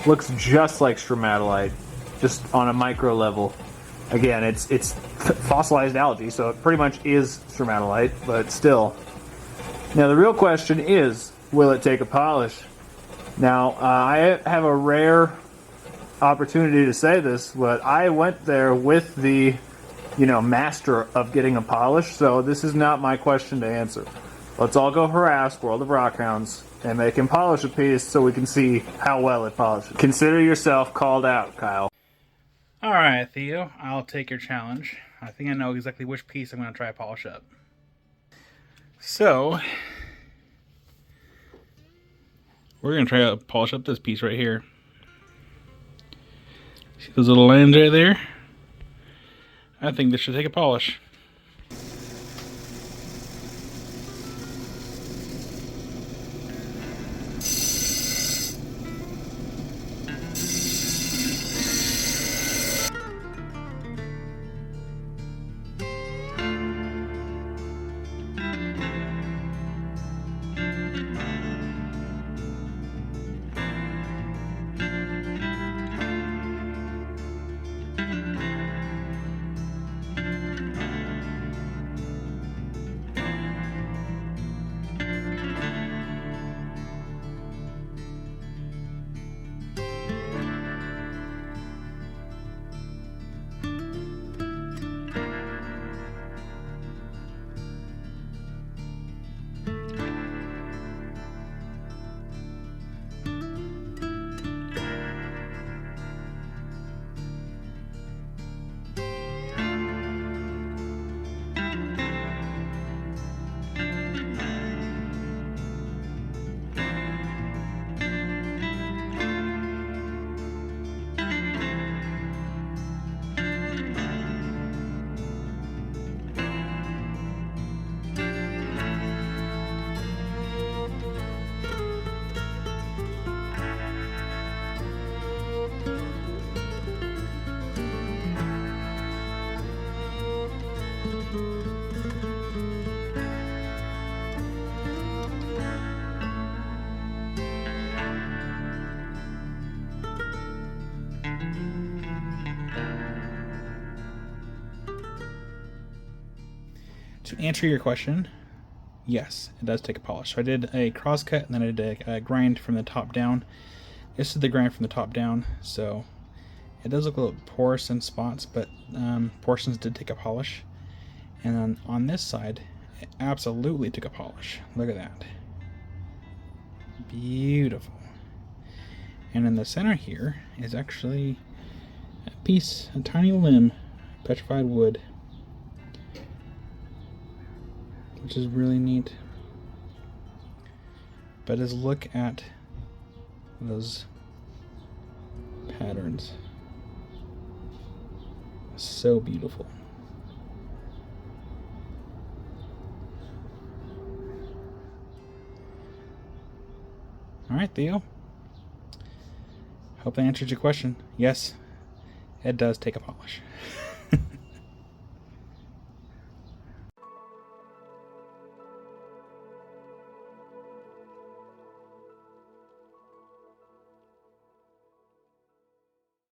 Looks just like stromatolite, just on a micro level. Again, it's fossilized algae, so it pretty much is stromatolite, but still. Now the real question is, will it take a polish? Now, I have a rare opportunity to say this, but I went there with the, master of getting a polish, so this is not my question to answer. Let's all go harass World of Rockhounds and make him polish a piece so we can see how well it polishes. Consider yourself called out, Kyle. Alright, Theo, I'll take your challenge. I think I know exactly which piece I'm going to try to polish up. So, we're going to try to polish up this piece right here. See those little lines right there? I think this should take a polish. To answer your question, yes, it does take a polish. So I did a cross cut and then I did a grind from the top down. This is the grind from the top down, so it does look a little porous in spots, but portions did take a polish. And then on this side, it absolutely took a polish. Look at that. Beautiful. And in the center here is actually a tiny limb, petrified wood, which is really neat. But just look at those patterns. So beautiful. Alright, Theo. Hope I answered your question. Yes, it does take a polish.